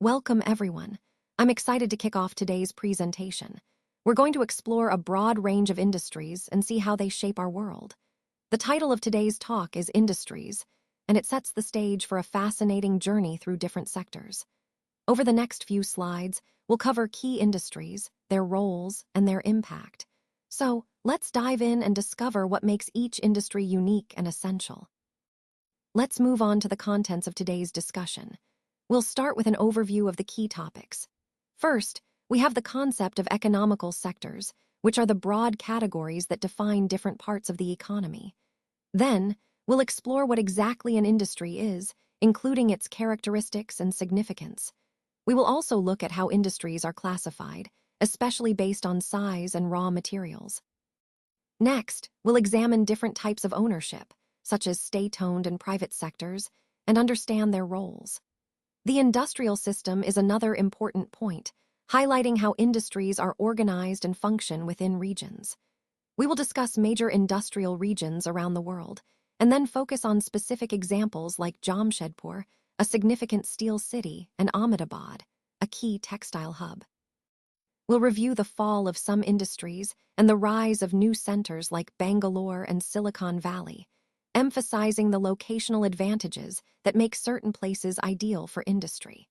Welcome, everyone. I'm excited to kick off today's presentation. We're going to explore a broad range of industries and see how they shape our world. The title of today's talk is Industries, and it sets the stage for a fascinating journey through different sectors. Over the next few slides, we'll cover key industries, their roles, and their impact. So, let's dive in and discover what makes each industry unique and essential. Let's move on to the contents of today's discussion. We'll start with an overview of the key topics. First, we have the concept of economical sectors, which are the broad categories that define different parts of the economy. Then, we'll explore what exactly an industry is, including its characteristics and significance. We will also look at how industries are classified, especially based on size and raw materials. Next, we'll examine different types of ownership, such as state-owned and private sectors, and understand their roles. The industrial system is another important point, highlighting how industries are organized and function within regions. We will discuss major industrial regions around the world, and then focus on specific examples like Jamshedpur, a significant steel city, and Ahmedabad, a key textile hub. We'll review the fall of some industries and the rise of new centers like Bangalore and Silicon Valley, emphasizing the locational advantages that make certain places ideal for industry.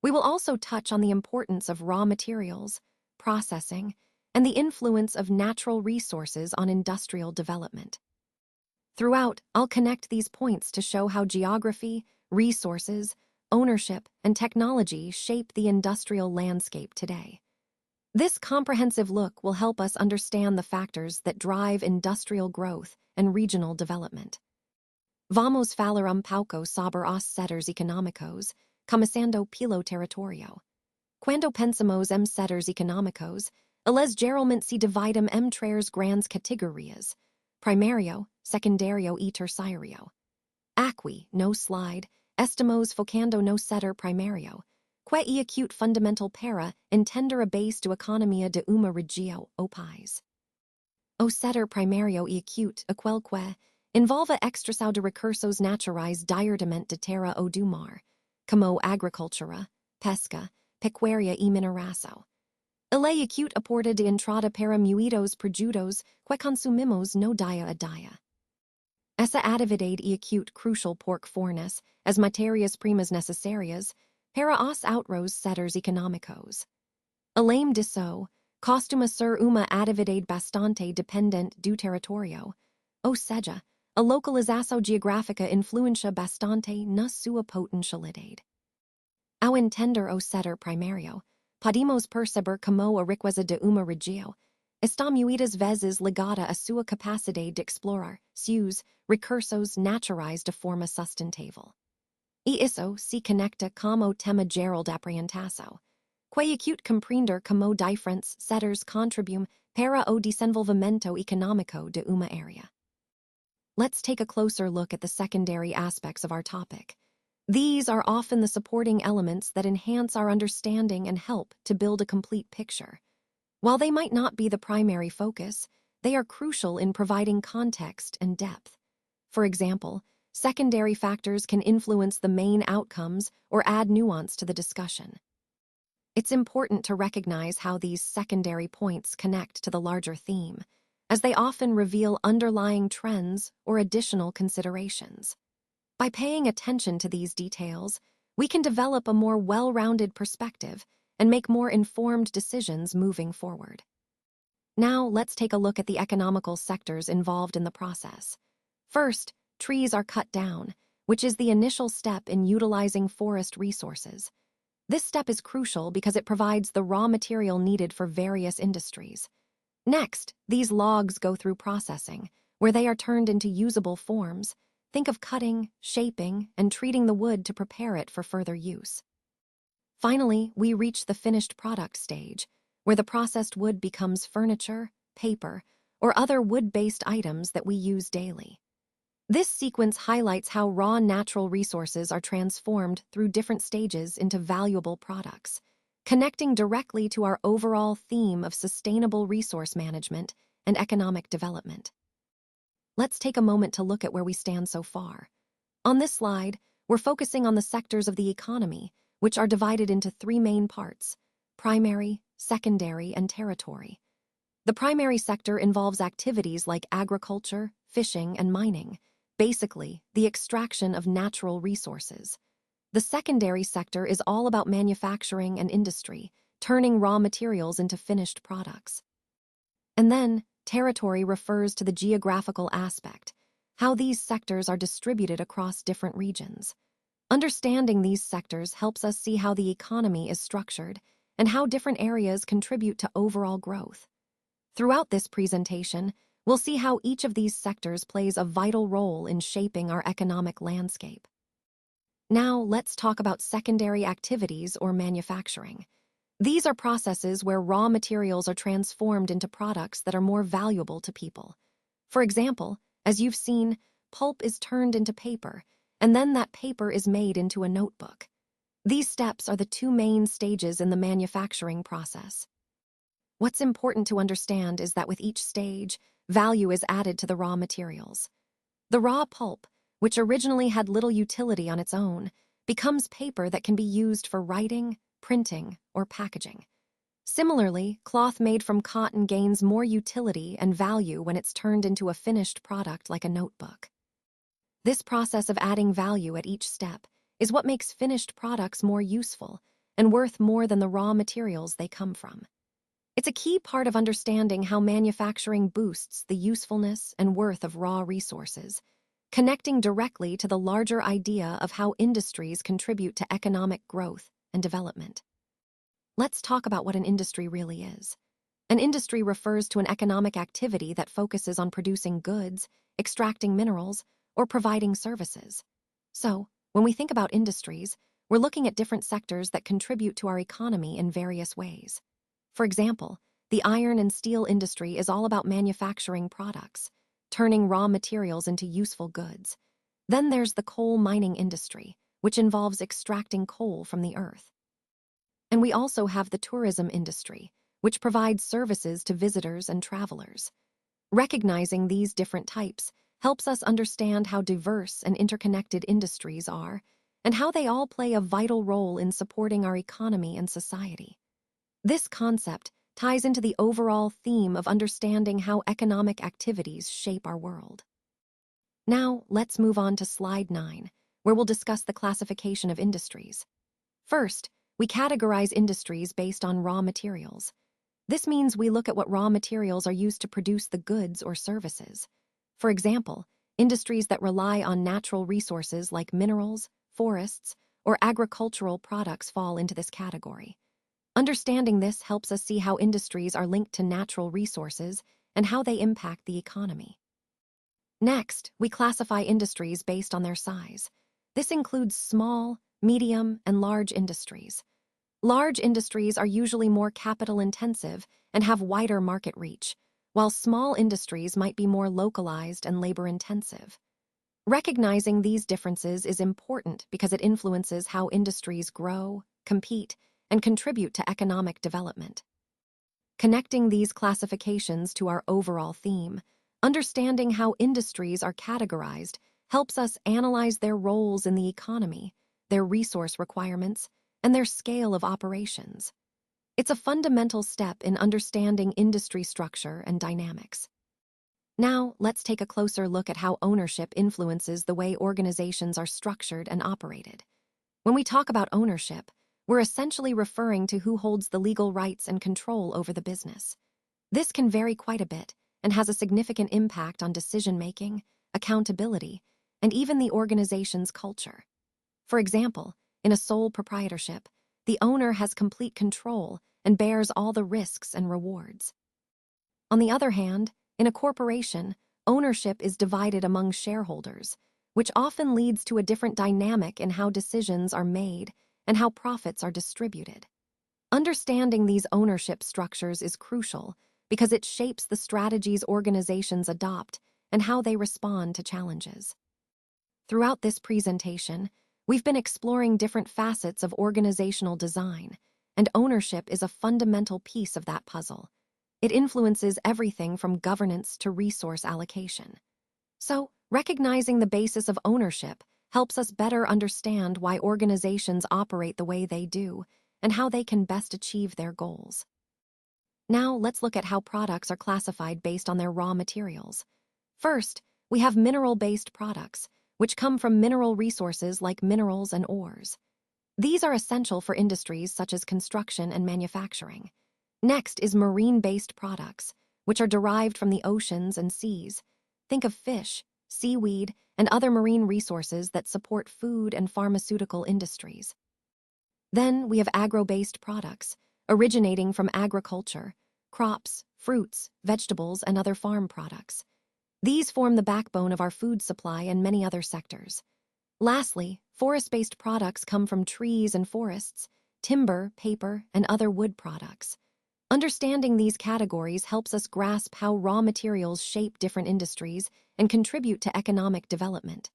We will also touch on the importance of raw materials, processing, and the influence of natural resources on industrial development. Throughout, I'll connect these points to show how geography, resources, ownership, and technology shape the industrial landscape today. This comprehensive look will help us understand the factors that drive industrial growth and regional development. Vamos falar pouco sobre os setores económicos, começando pelo território. Quando pensamos em setores económicos, eles geralmente se dividem em três grandes categorias: primário, secundário e terciário. Aqui, no slide, estamos focando no setor primário, que é acute fundamental para entender a base do economia de uma região ou país. O setor primário e acute, aquele que envolve a extração de recursos naturais diretamente de terra ou do mar, como agricultura, pesca, pecuária e mineração. Ele é acute a porta de entrada para muitos produtos que consumimos no dia a dia. Essa atividade é acute crucial porque fornece as matérias-primas necessárias para os outros setores económicos. Além disso, costuma ser uma atividade bastante dependente do território, ou seja, a localização geográfica influencia bastante na sua potencialidade. Ao entender o setor primário, podemos perceber como a riqueza de uma região está muitas vezes ligada à sua capacidade de explorar seus recursos naturais de forma sustentável. E isso se conecta com o tema geral da apresentação, que acute compreender como diferentes setores contribuem para o desenvolvimento econômico de uma área. Let's take a closer look at the secondary aspects of our topic. These are often the supporting elements that enhance our understanding and help to build a complete picture. While they might not be the primary focus, they are crucial in providing context and depth. For example, secondary factors can influence the main outcomes or add nuance to the discussion. It's important to recognize how these secondary points connect to the larger theme, as they often reveal underlying trends or additional considerations. By paying attention to these details, we can develop a more well-rounded perspective and make more informed decisions moving forward. Now, let's take a look at the economical sectors involved in the process. First, trees are cut down, which is the initial step in utilizing forest resources. This step is crucial because it provides the raw material needed for various industries. Next, these logs go through processing, where they are turned into usable forms. Think of cutting, shaping, and treating the wood to prepare it for further use. Finally, we reach the finished product stage, where the processed wood becomes furniture, paper, or other wood-based items that we use daily. This sequence highlights how raw natural resources are transformed through different stages into valuable products, connecting directly to our overall theme of sustainable resource management and economic development. Let's take a moment to look at where we stand so far. On this slide, we're focusing on the sectors of the economy which are divided into three main parts: primary, secondary, and territory. The primary sector involves activities like agriculture, fishing, and mining, basically, the extraction of natural resources. The secondary sector is all about manufacturing and industry, turning raw materials into finished products. And then, territory refers to the geographical aspect, how these sectors are distributed across different regions. Understanding these sectors helps us see how the economy is structured and how different areas contribute to overall growth. Throughout this presentation, we'll see how each of these sectors plays a vital role in shaping our economic landscape. Now, let's talk about secondary activities or manufacturing. These are processes where raw materials are transformed into products that are more valuable to people. For example, as you've seen, pulp is turned into paper, and then that paper is made into a notebook. These steps are the two main stages in the manufacturing process. What's important to understand is that with each stage, value is added to the raw materials. The raw pulp, which originally had little utility on its own, becomes paper that can be used for writing, printing, or packaging. Similarly, cloth made from cotton gains more utility and value when it's turned into a finished product like a notebook. This process of adding value at each step is what makes finished products more useful and worth more than the raw materials they come from. It's a key part of understanding how manufacturing boosts the usefulness and worth of raw resources, connecting directly to the larger idea of how industries contribute to economic growth and development. Let's talk about what an industry really is. An industry refers to an economic activity that focuses on producing goods, extracting minerals, or providing services. So, when we think about industries, we're looking at different sectors that contribute to our economy in various ways. For example, the iron and steel industry is all about manufacturing products, turning raw materials into useful goods. Then there's the coal mining industry, which involves extracting coal from the earth. And we also have the tourism industry, which provides services to visitors and travelers. Recognizing these different types helps us understand how diverse and interconnected industries are, and how they all play a vital role in supporting our economy and society. This concept ties into the overall theme of understanding how economic activities shape our world. Now, let's move on to slide 9, where we'll discuss the classification of industries. First, we categorize industries based on raw materials. This means we look at what raw materials are used to produce the goods or services. For example, industries that rely on natural resources like minerals, forests, or agricultural products fall into this category. Understanding this helps us see how industries are linked to natural resources and how they impact the economy. Next, we classify industries based on their size. This includes small, medium, and large industries. Large industries are usually more capital-intensive and have wider market reach, while small industries might be more localized and labor-intensive. Recognizing these differences is important because it influences how industries grow, compete, and contribute to economic development. Connecting these classifications to our overall theme, understanding how industries are categorized helps us analyze their roles in the economy, their resource requirements, and their scale of operations. It's a fundamental step in understanding industry structure and dynamics. Now, let's take a closer look at how ownership influences the way organizations are structured and operated. When we talk about ownership, we're essentially referring to who holds the legal rights and control over the business. This can vary quite a bit and has a significant impact on decision-making, accountability, and even the organization's culture. For example, in a sole proprietorship, the owner has complete control and bears all the risks and rewards. On the other hand, in a corporation, ownership is divided among shareholders, which often leads to a different dynamic in how decisions are made and how profits are distributed. Understanding these ownership structures is crucial because it shapes the strategies organizations adopt and how they respond to challenges. Throughout this presentation, we've been exploring different facets of organizational design, and ownership is a fundamental piece of that puzzle. It influences everything from governance to resource allocation. So, recognizing the basis of ownership helps us better understand why organizations operate the way they do and how they can best achieve their goals. Now, let's look at how products are classified based on their raw materials. First, we have mineral-based products, which come from mineral resources like minerals and ores. These are essential for industries such as construction and manufacturing. Next is marine-based products, which are derived from the oceans and seas. Think of fish, seaweed, and other marine resources that support food and pharmaceutical industries. Then we have agro-based products, originating from agriculture, crops, fruits, vegetables, and other farm products. These form the backbone of our food supply and many other sectors. Lastly, forest-based products come from trees and forests, timber, paper, and other wood products. Understanding these categories helps us grasp how raw materials shape different industries and contribute to economic development.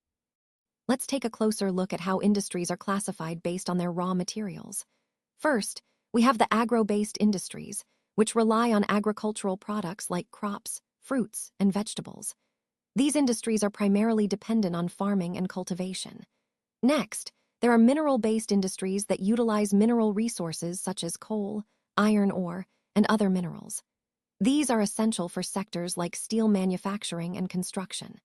Let's take a closer look at how industries are classified based on their raw materials. First, we have the agro-based industries, which rely on agricultural products like crops, fruits, and vegetables. These industries are primarily dependent on farming and cultivation. Next, there are mineral-based industries that utilize mineral resources such as coal, iron ore, and other minerals. These are essential for sectors like steel manufacturing and construction.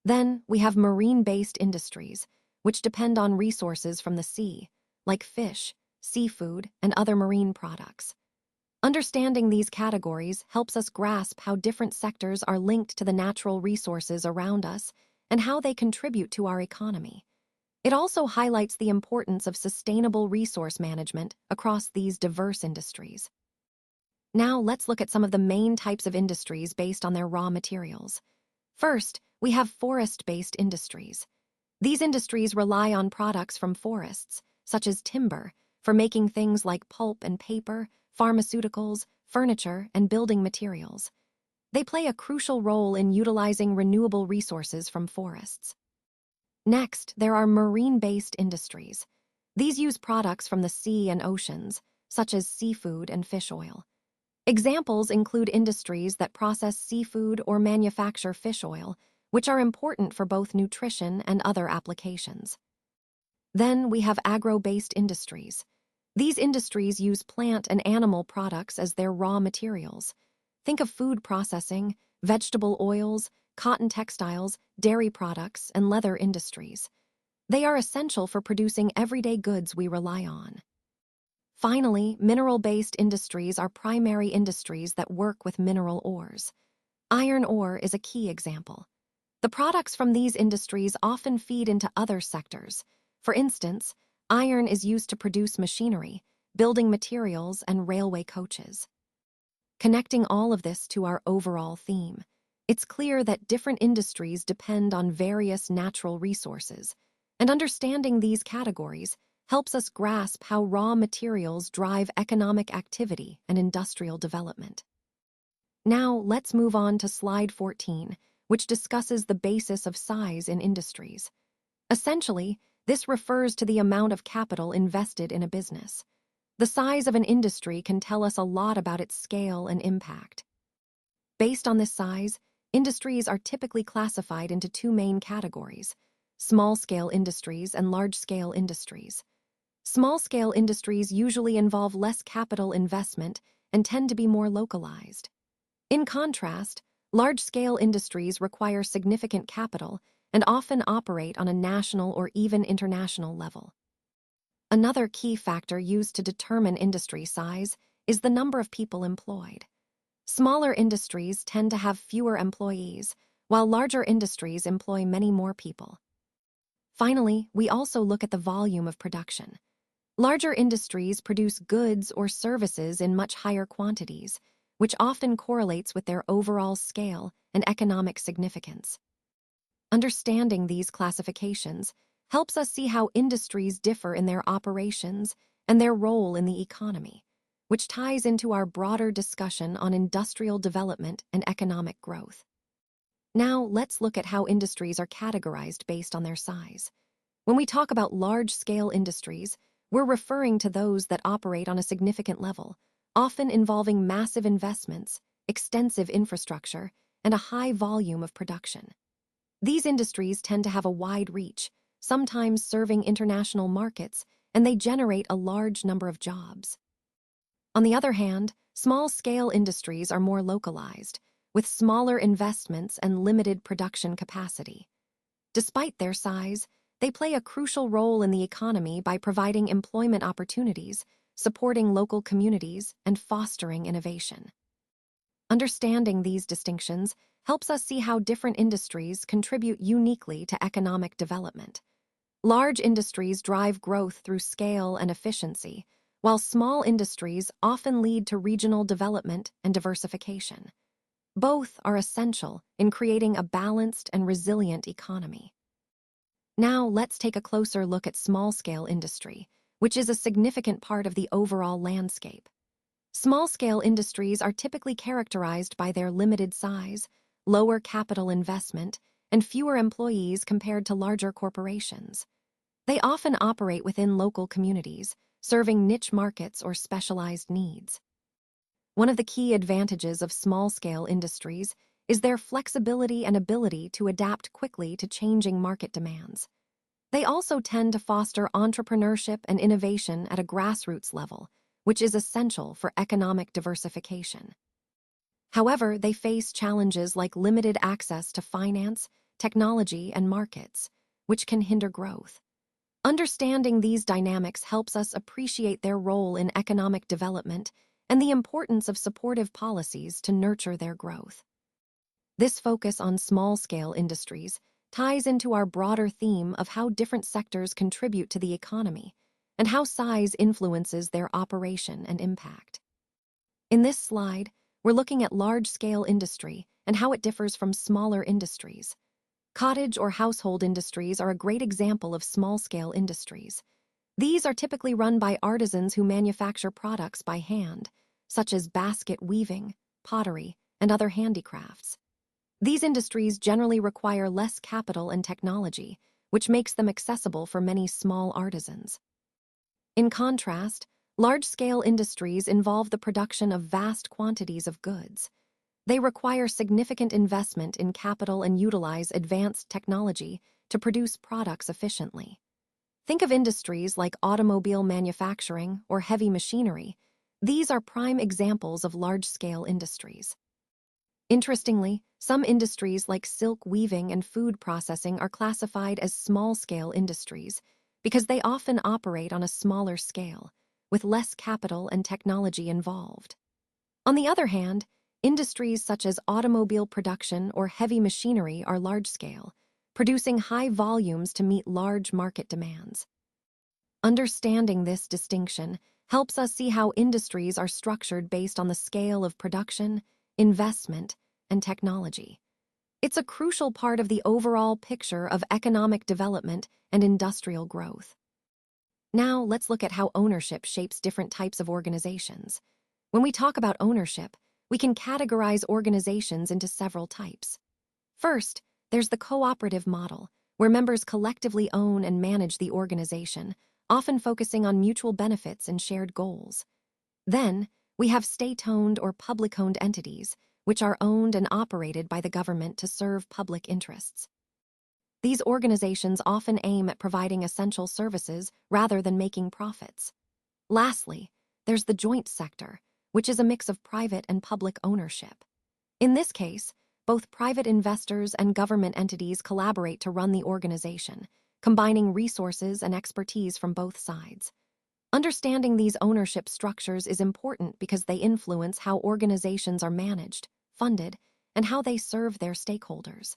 Then, we have marine-based industries, which depend on resources from the sea, like fish, seafood, and other marine products. Understanding these categories helps us grasp how different sectors are linked to the natural resources around us and how they contribute to our economy. It also highlights the importance of sustainable resource management across these diverse industries. Now, let's look at some of the main types of industries based on their raw materials. First, we have forest-based industries. These industries rely on products from forests, such as timber, for making things like pulp and paper, pharmaceuticals, furniture, and building materials. They play a crucial role in utilizing renewable resources from forests. Next, there are marine-based industries. These use products from the sea and oceans, such as seafood and fish oil. Examples include industries that process seafood or manufacture fish oil, which are important for both nutrition and other applications. Then we have agro-based industries. These industries use plant and animal products as their raw materials. Think of food processing, vegetable oils, cotton textiles, dairy products, and leather industries. They are essential for producing everyday goods we rely on. Finally, mineral-based industries are primary industries that work with mineral ores. Iron ore is a key example. The products from these industries often feed into other sectors. For instance, iron is used to produce machinery, building materials, and railway coaches. Connecting all of this to our overall theme, it's clear that different industries depend on various natural resources, and understanding these categories helps us grasp how raw materials drive economic activity and industrial development. Now, let's move on to slide 14, which discusses the basis of size in industries. Essentially, this refers to the amount of capital invested in a business. The size of an industry can tell us a lot about its scale and impact. Based on this size, industries are typically classified into two main categories: small-scale industries and large-scale industries. Small-scale industries usually involve less capital investment and tend to be more localized. In contrast, large-scale industries require significant capital and often operate on a national or even international level. Another key factor used to determine industry size is the number of people employed. Smaller industries tend to have fewer employees, while larger industries employ many more people. Finally, we also look at the volume of production. Larger industries produce goods or services in much higher quantities, which often correlates with their overall scale and economic significance. Understanding these classifications helps us see how industries differ in their operations and their role in the economy, which ties into our broader discussion on industrial development and economic growth. Now, let's look at how industries are categorized based on their size. When we talk about large-scale industries, we're referring to those that operate on a significant level, often involving massive investments, extensive infrastructure, and a high volume of production. These industries tend to have a wide reach, sometimes serving international markets, and they generate a large number of jobs. On the other hand, small-scale industries are more localized, with smaller investments and limited production capacity. Despite their size, they play a crucial role in the economy by providing employment opportunities, supporting local communities, and fostering innovation. Understanding these distinctions helps us see how different industries contribute uniquely to economic development. Large industries drive growth through scale and efficiency, while small industries often lead to regional development and diversification. Both are essential in creating a balanced and resilient economy. Now, let's take a closer look at small-scale industry, which is a significant part of the overall landscape. Small-scale industries are typically characterized by their limited size, lower capital investment, and fewer employees compared to larger corporations. They often operate within local communities, serving niche markets or specialized needs. One of the key advantages of small-scale industries is their flexibility and ability to adapt quickly to changing market demands. They also tend to foster entrepreneurship and innovation at a grassroots level, which is essential for economic diversification. However, they face challenges like limited access to finance, technology, and markets, which can hinder growth. Understanding these dynamics helps us appreciate their role in economic development and the importance of supportive policies to nurture their growth. This focus on small-scale industries ties into our broader theme of how different sectors contribute to the economy and how size influences their operation and impact. In this slide, we're looking at large-scale industry and how it differs from smaller industries. Cottage or household industries are a great example of small-scale industries. These are typically run by artisans who manufacture products by hand, such as basket weaving, pottery, and other handicrafts. These industries generally require less capital and technology, which makes them accessible for many small artisans. In contrast, large-scale industries involve the production of vast quantities of goods. They require significant investment in capital and utilize advanced technology to produce products efficiently. Think of industries like automobile manufacturing or heavy machinery. These are prime examples of large-scale industries. Interestingly, some industries like silk weaving and food processing are classified as small-scale industries because they often operate on a smaller scale, with less capital and technology involved. On the other hand, industries such as automobile production or heavy machinery are large-scale, producing high volumes to meet large market demands. Understanding this distinction helps us see how industries are structured based on the scale of production, investment, and technology. It's a crucial part of the overall picture of economic development and industrial growth. Now, let's look at how ownership shapes different types of organizations. When we talk about ownership, we can categorize organizations into several types. First, there's the cooperative model, where members collectively own and manage the organization, often focusing on mutual benefits and shared goals. Then, we have state-owned or public-owned entities, which are owned and operated by the government to serve public interests. These organizations often aim at providing essential services rather than making profits. Lastly, there's the joint sector, which is a mix of private and public ownership. In this case, both private investors and government entities collaborate to run the organization, combining resources and expertise from both sides. Understanding these ownership structures is important because they influence how organizations are managed, funded, and how they serve their stakeholders.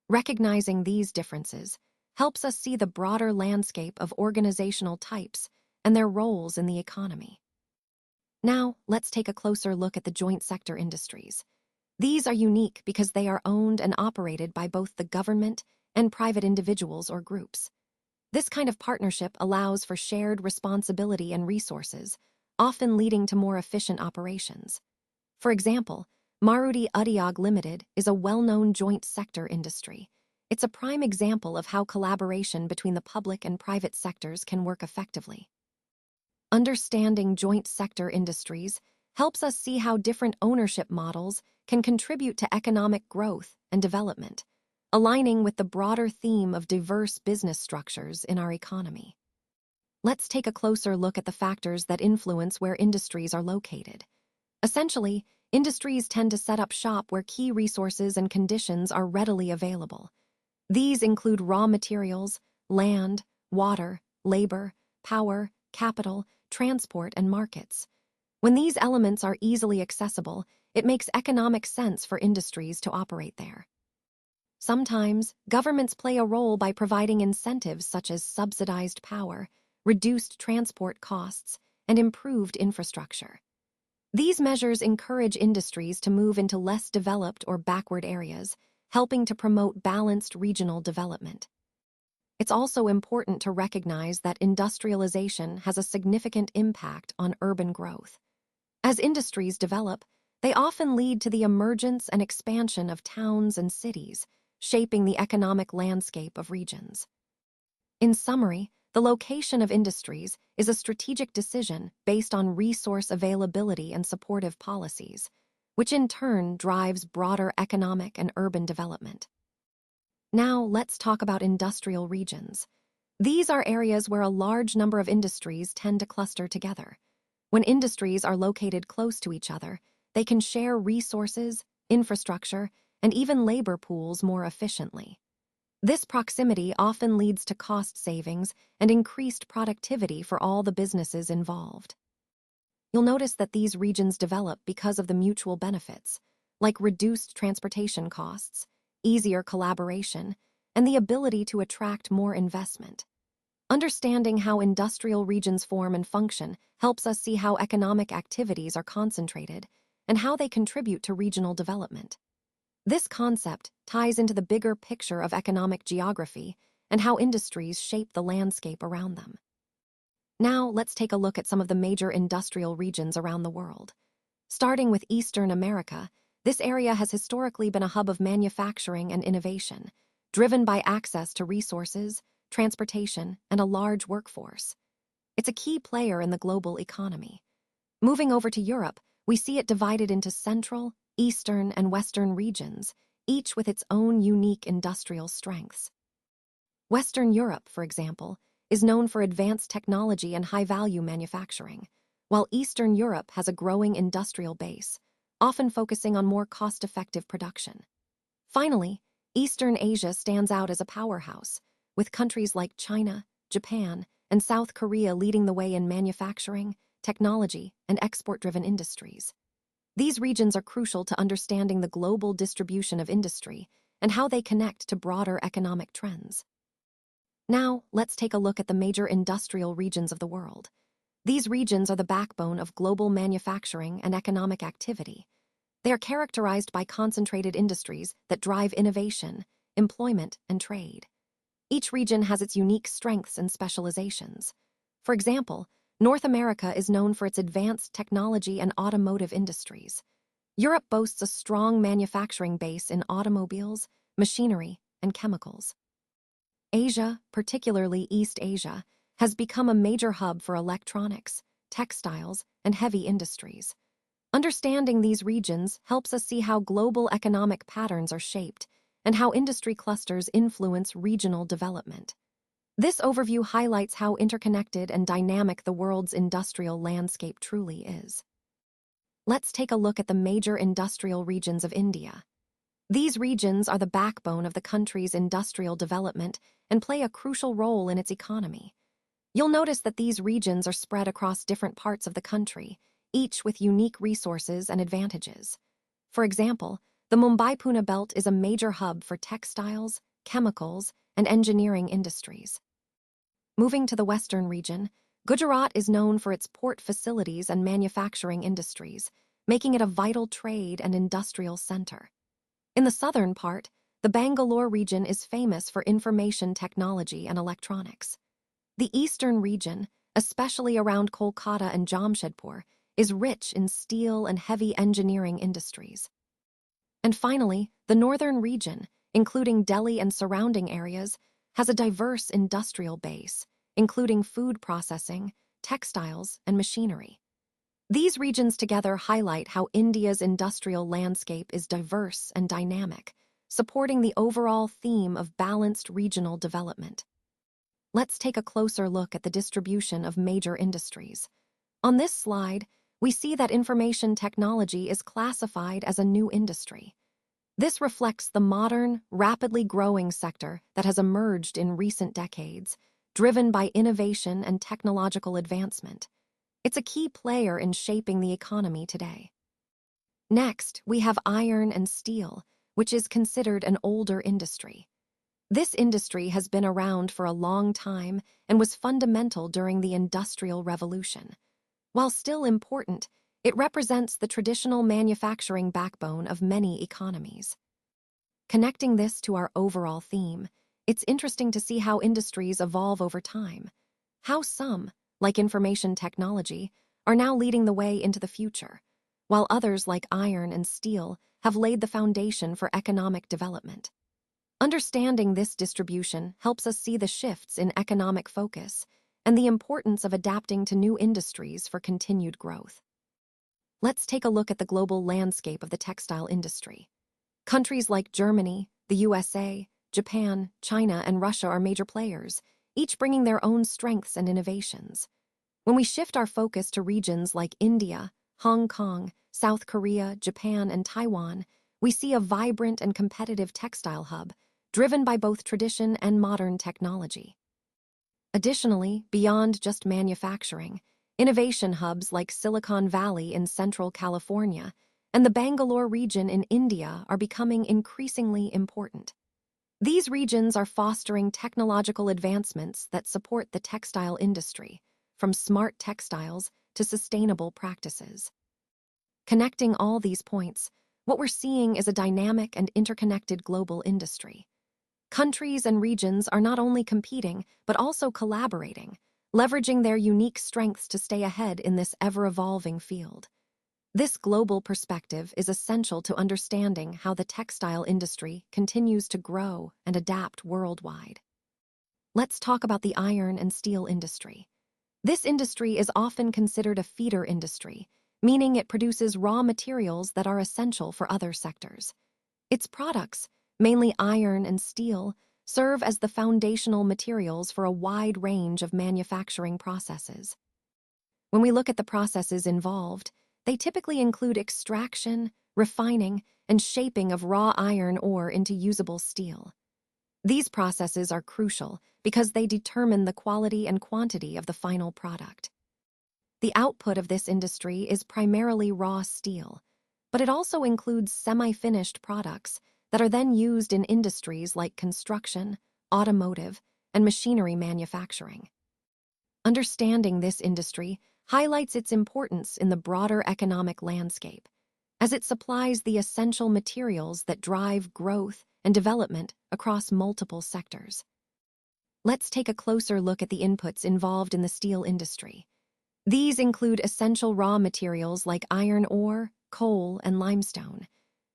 Recognizing these differences helps us see the broader landscape of organizational types and their roles in the economy. Now, let's take a closer look at the joint sector industries. These are unique because they are owned and operated by both the government and private individuals or groups. This kind of partnership allows for shared responsibility and resources, often leading to more efficient operations. For example, Maruti Udyog Limited is a well-known joint sector industry. It's a prime example of how collaboration between the public and private sectors can work effectively. Understanding joint sector industries helps us see how different ownership models can contribute to economic growth and development. aligning with the broader theme of diverse business structures in our economy. Let's take a closer look at the factors that influence where industries are located. Essentially, industries tend to set up shop where key resources and conditions are readily available. These include raw materials, land, water, labor, power, capital, transport, and markets. When these elements are easily accessible, it makes economic sense for industries to operate there. Sometimes, governments play a role by providing incentives such as subsidized power, reduced transport costs, and improved infrastructure. These measures encourage industries to move into less developed or backward areas, helping to promote balanced regional development. It's also important to recognize that industrialization has a significant impact on urban growth. As industries develop, they often lead to the emergence and expansion of towns and cities, shaping the economic landscape of regions. In summary, the location of industries is a strategic decision based on resource availability and supportive policies, which in turn drives broader economic and urban development. Now, let's talk about industrial regions. These are areas where a large number of industries tend to cluster together. When industries are located close to each other, they can share resources, infrastructure, and even labor pools more efficiently. This proximity often leads to cost savings and increased productivity for all the businesses involved. You'll notice that these regions develop because of the mutual benefits, like reduced transportation costs, easier collaboration, and the ability to attract more investment. Understanding how industrial regions form and function helps us see how economic activities are concentrated and how they contribute to regional development. This concept ties into the bigger picture of economic geography and how industries shape the landscape around them. Now, let's take a look at some of the major industrial regions around the world. Starting with Eastern America, this area has historically been a hub of manufacturing and innovation, driven by access to resources, transportation, and a large workforce. It's a key player in the global economy. Moving over to Europe, we see it divided into Central, Eastern, and Western regions, each with its own unique industrial strengths. Western Europe, for example, is known for advanced technology and high-value manufacturing, while Eastern Europe has a growing industrial base, often focusing on more cost-effective production. Finally, Eastern Asia stands out as a powerhouse, with countries like China, Japan, and South Korea leading the way in manufacturing, technology, and export-driven industries. These regions are crucial to understanding the global distribution of industry and how they connect to broader economic trends. Now, let's take a look at the major industrial regions of the world. These regions are the backbone of global manufacturing and economic activity. They are characterized by concentrated industries that drive innovation, employment, and trade. Each region has its unique strengths and specializations. For example, North America is known for its advanced technology and automotive industries. Europe boasts a strong manufacturing base in automobiles, machinery, and chemicals. Asia, particularly East Asia, has become a major hub for electronics, textiles, and heavy industries. Understanding these regions helps us see how global economic patterns are shaped and how industry clusters influence regional development. This overview highlights how interconnected and dynamic the world's industrial landscape truly is. Let's take a look at the major industrial regions of India. These regions are the backbone of the country's industrial development and play a crucial role in its economy. You'll notice that these regions are spread across different parts of the country, each with unique resources and advantages. For example, the Mumbai-Pune belt is a major hub for textiles, chemicals, and engineering industries. Moving to the western region, Gujarat is known for its port facilities and manufacturing industries, making it a vital trade and industrial center. In the southern part, the Bangalore region is famous for information technology and electronics. The eastern region, especially around Kolkata and Jamshedpur, is rich in steel and heavy engineering industries. And finally, the northern region, including Delhi and surrounding areas, has a diverse industrial base, including food processing, textiles, and machinery. These regions together highlight how India's industrial landscape is diverse and dynamic, supporting the overall theme of balanced regional development. Let's take a closer look at the distribution of major industries. On this slide, we see that information technology is classified as a new industry. This reflects the modern, rapidly growing sector that has emerged in recent decades, driven by innovation and technological advancement. It's a key player in shaping the economy today. Next, we have iron and steel, which is considered an older industry. This industry has been around for a long time and was fundamental during the Industrial Revolution. While still important, it represents the traditional manufacturing backbone of many economies. Connecting this to our overall theme, it's interesting to see how industries evolve over time. How some, like information technology, are now leading the way into the future, while others, like iron and steel, have laid the foundation for economic development. Understanding this distribution helps us see the shifts in economic focus and the importance of adapting to new industries for continued growth. Let's take a look at the global landscape of the textile industry. Countries like Germany, the USA, Japan, China, and Russia are major players, each bringing their own strengths and innovations. When we shift our focus to regions like India, Hong Kong, South Korea, Japan, and Taiwan, we see a vibrant and competitive textile hub, driven by both tradition and modern technology. Additionally, beyond just manufacturing, innovation hubs like Silicon Valley in Central California and the Bangalore region in India are becoming increasingly important. These regions are fostering technological advancements that support the textile industry, from smart textiles to sustainable practices. Connecting all these points, what we're seeing is a dynamic and interconnected global industry. Countries and regions are not only competing, but also collaborating, leveraging their unique strengths to stay ahead in this ever-evolving field. This global perspective is essential to understanding how the textile industry continues to grow and adapt worldwide. Let's talk about the iron and steel industry. This industry is often considered a feeder industry, meaning it produces raw materials that are essential for other sectors. Its products, mainly iron and steel, serve as the foundational materials for a wide range of manufacturing processes. When we look at the processes involved, they typically include extraction, refining, and shaping of raw iron ore into usable steel. These processes are crucial because they determine the quality and quantity of the final product. The output of this industry is primarily raw steel, but it also includes semi-finished products that are then used in industries like construction, automotive, and machinery manufacturing. Understanding this industry highlights its importance in the broader economic landscape, as it supplies the essential materials that drive growth and development across multiple sectors. Let's take a closer look at the inputs involved in the steel industry. These include essential raw materials like iron ore, coal, and limestone.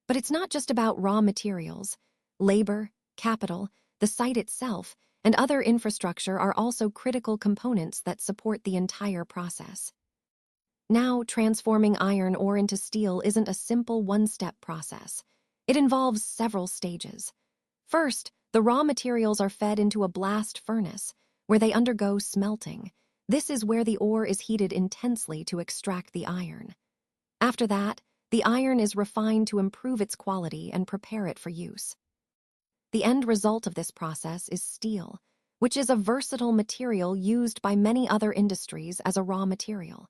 But it's not just about raw materials. Labor, capital, the site itself, and other infrastructure are also critical components that support the entire process. Now, transforming iron ore into steel isn't a simple one-step process. It involves several stages. First, the raw materials are fed into a blast furnace, where they undergo smelting. This is where the ore is heated intensely to extract the iron. After that, the iron is refined to improve its quality and prepare it for use. The end result of this process is steel, which is a versatile material used by many other industries as a raw material.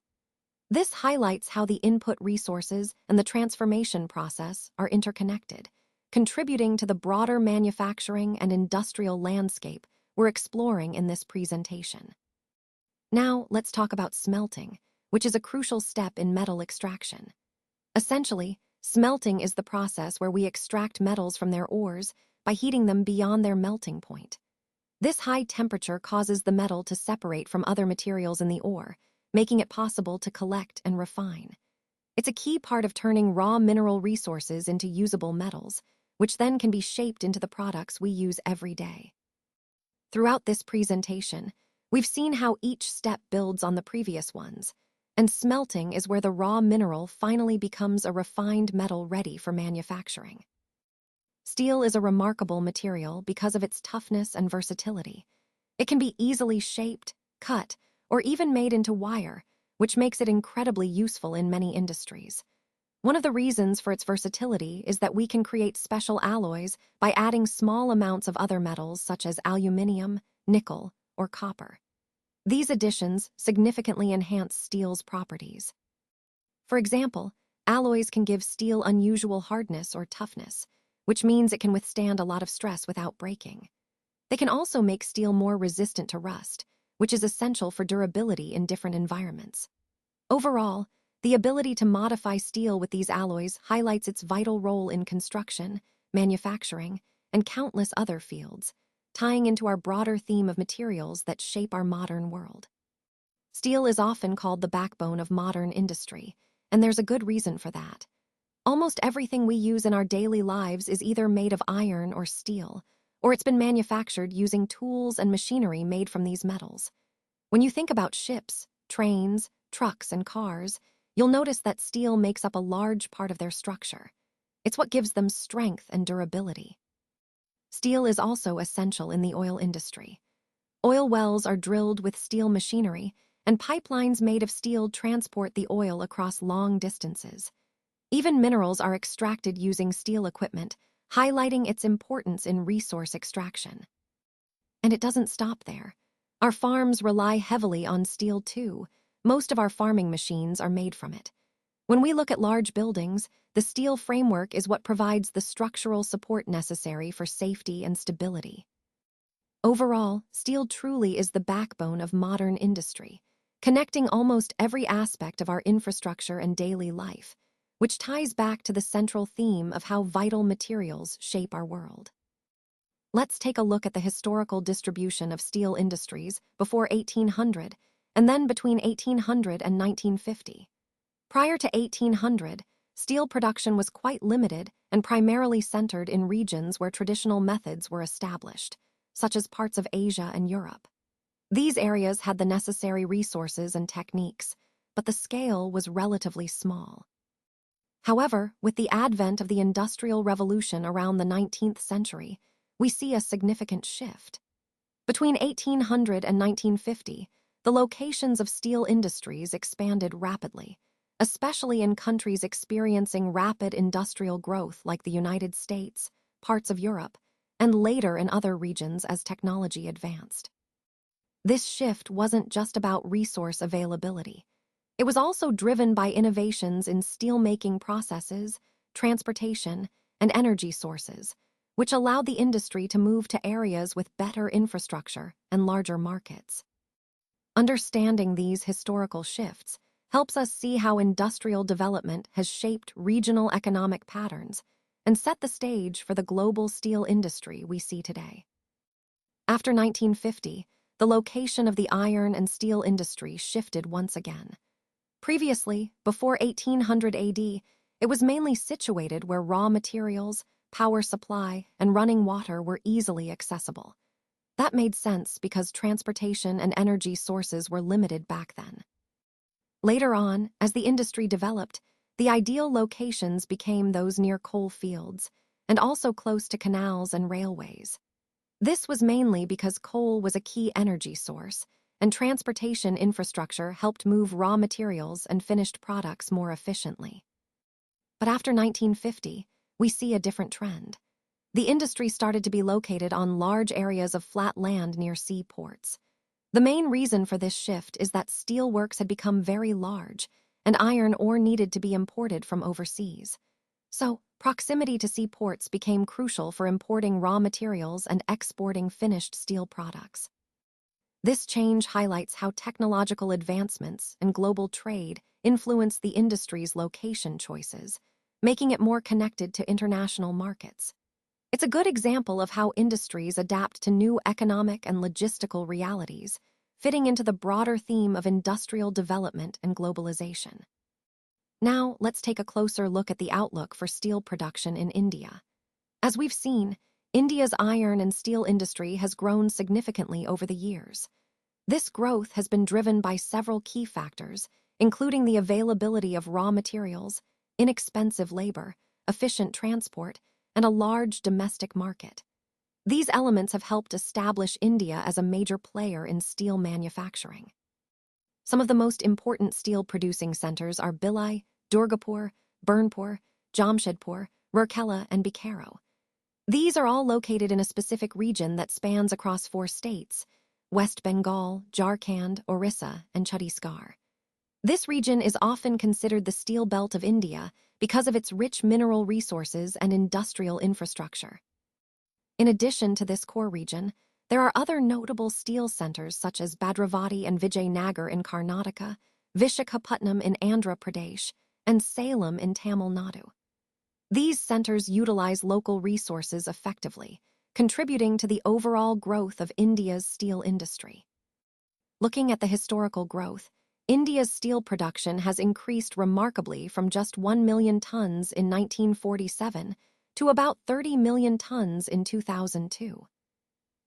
This highlights how the input resources and the transformation process are interconnected, contributing to the broader manufacturing and industrial landscape we're exploring in this presentation. Now, let's talk about smelting, which is a crucial step in metal extraction. Essentially, smelting is the process where we extract metals from their ores by heating them beyond their melting point. This high temperature causes the metal to separate from other materials in the ore, making it possible to collect and refine. It's a key part of turning raw mineral resources into usable metals, which then can be shaped into the products we use every day. Throughout this presentation, we've seen how each step builds on the previous ones, and smelting is where the raw mineral finally becomes a refined metal ready for manufacturing. Steel is a remarkable material because of its toughness and versatility. It can be easily shaped, cut, or even made into wire, which makes it incredibly useful in many industries. One of the reasons for its versatility is that we can create special alloys by adding small amounts of other metals such as aluminum, nickel, or copper. These additions significantly enhance steel's properties. For example, alloys can give steel unusual hardness or toughness, which means it can withstand a lot of stress without breaking. They can also make steel more resistant to rust, which is essential for durability in different environments. Overall, the ability to modify steel with these alloys highlights its vital role in construction, manufacturing, and countless other fields, tying into our broader theme of materials that shape our modern world. Steel is often called the backbone of modern industry, and there's a good reason for that. Almost everything we use in our daily lives is either made of iron or steel, or it's been manufactured using tools and machinery made from these metals. When you think about ships, trains, trucks, and cars, you'll notice that steel makes up a large part of their structure. It's what gives them strength and durability. Steel is also essential in the oil industry. Oil wells are drilled with steel machinery, and pipelines made of steel transport the oil across long distances. Even minerals are extracted using steel equipment, highlighting its importance in resource extraction. And it doesn't stop there. Our farms rely heavily on steel too. Most of our farming machines are made from it. When we look at large buildings, the steel framework is what provides the structural support necessary for safety and stability. Overall, steel truly is the backbone of modern industry, connecting almost every aspect of our infrastructure and daily life, which ties back to the central theme of how vital materials shape our world. Let's take a look at the historical distribution of steel industries before 1800 and then between 1800 and 1950. Prior to 1800, steel production was quite limited and primarily centered in regions where traditional methods were established, such as parts of Asia and Europe. These areas had the necessary resources and techniques, but the scale was relatively small. However, with the advent of the Industrial Revolution around the 19th century, we see a significant shift. Between 1800 and 1950, the locations of steel industries expanded rapidly, especially in countries experiencing rapid industrial growth like the United States, parts of Europe, and later in other regions as technology advanced. This shift wasn't just about resource availability. It was also driven by innovations in steel-making processes, transportation, and energy sources, which allowed the industry to move to areas with better infrastructure and larger markets. Understanding these historical shifts helps us see how industrial development has shaped regional economic patterns and set the stage for the global steel industry we see today. After 1950, the location of the iron and steel industry shifted once again. Previously, before 1800 AD, it was mainly situated where raw materials, power supply, and running water were easily accessible. That made sense because transportation and energy sources were limited back then. Later on, as the industry developed, the ideal locations became those near coal fields and also close to canals and railways. This was mainly because coal was a key energy source, and transportation infrastructure helped move raw materials and finished products more efficiently. But after 1950, we see a different trend. The industry started to be located on large areas of flat land near seaports. The main reason for this shift is that steelworks had become very large, and iron ore needed to be imported from overseas. So, proximity to seaports became crucial for importing raw materials and exporting finished steel products. This change highlights how technological advancements and global trade influence the industry's location choices, making it more connected to international markets. It's a good example of how industries adapt to new economic and logistical realities, fitting into the broader theme of industrial development and globalization. Now, let's take a closer look at the outlook for steel production in India. As we've seen, India's iron and steel industry has grown significantly over the years. This growth has been driven by several key factors, including the availability of raw materials, inexpensive labor, efficient transport, and a large domestic market. These elements have helped establish India as a major player in steel manufacturing. Some of the most important steel-producing centers are Bhilai, Durgapur, Burnpur, Jamshedpur, Rourkela, and Bokaro. These are all located in a specific region that spans across 4 states: West Bengal, Jharkhand, Orissa, and Chhattisgarh. This region is often considered the steel belt of India because of its rich mineral resources and industrial infrastructure. In addition to this core region, there are other notable steel centers such as Bhadravati and Vijayanagar in Karnataka, Vishakhapatnam in Andhra Pradesh, and Salem in Tamil Nadu. These centers utilize local resources effectively, contributing to the overall growth of India's steel industry. Looking at the historical growth, India's steel production has increased remarkably from just 1 million tons in 1947 to about 30 million tons in 2002.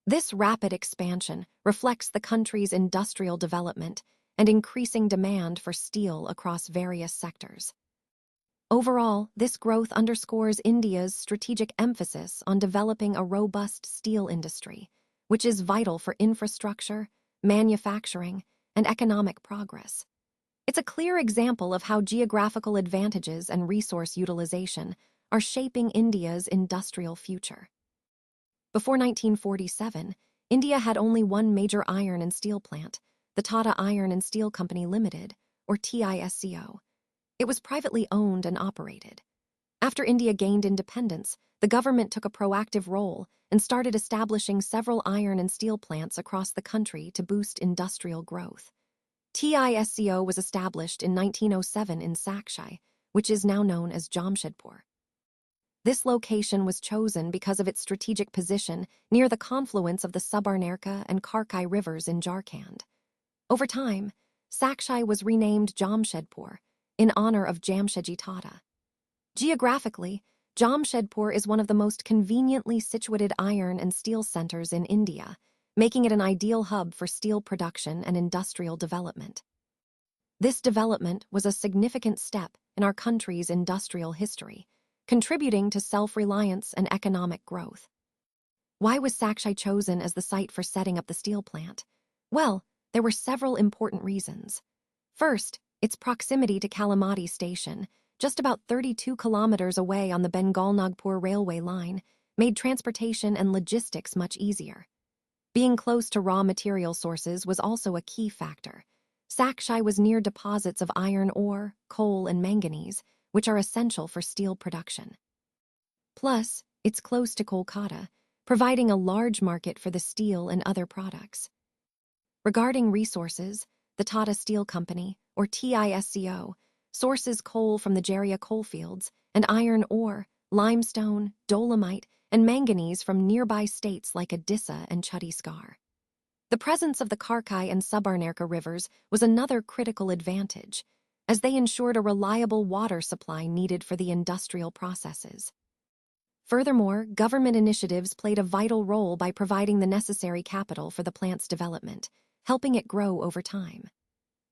This rapid expansion reflects the country's industrial development and increasing demand for steel across various sectors. Overall, this growth underscores India's strategic emphasis on developing a robust steel industry, which is vital for infrastructure, manufacturing, and economic progress. It's a clear example of how geographical advantages and resource utilization are shaping India's industrial future. Before 1947, India had only one major iron and steel plant, the Tata Iron and Steel Company Limited, or TISCO. It was privately owned and operated. After India gained independence, the government took a proactive role and started establishing several iron and steel plants across the country to boost industrial growth. TISCO was established in 1907 in Sakshi, which is now known as Jamshedpur. This location was chosen because of its strategic position near the confluence of the Subarnarekha and Karkai rivers in Jharkhand. Over time, Sakshi was renamed Jamshedpur in honor of Jamshedji Tata. Geographically, Jamshedpur is one of the most conveniently situated iron and steel centers in India, making it an ideal hub for steel production and industrial development. This development was a significant step in our country's industrial history, contributing to self-reliance and economic growth. Why was Sakshi chosen as the site for setting up the steel plant? Well, there were several important reasons. First, its proximity to Kalimati Station, just about 32 kilometers away on the Bengal-Nagpur railway line, made transportation and logistics much easier. Being close to raw material sources was also a key factor. Sakshi was near deposits of iron ore, coal, and manganese, which are essential for steel production. Plus, it's close to Kolkata, providing a large market for the steel and other products. Regarding resources, the Tata Steel Company, or TISCO, sources coal from the Jeria coalfields and iron ore, limestone, dolomite, and manganese from nearby states like Odisha and Chhattisgarh. The presence of the Karkai and Subarnarekha rivers was another critical advantage, as they ensured a reliable water supply needed for the industrial processes. Furthermore, government initiatives played a vital role by providing the necessary capital for the plant's development, helping it grow over time.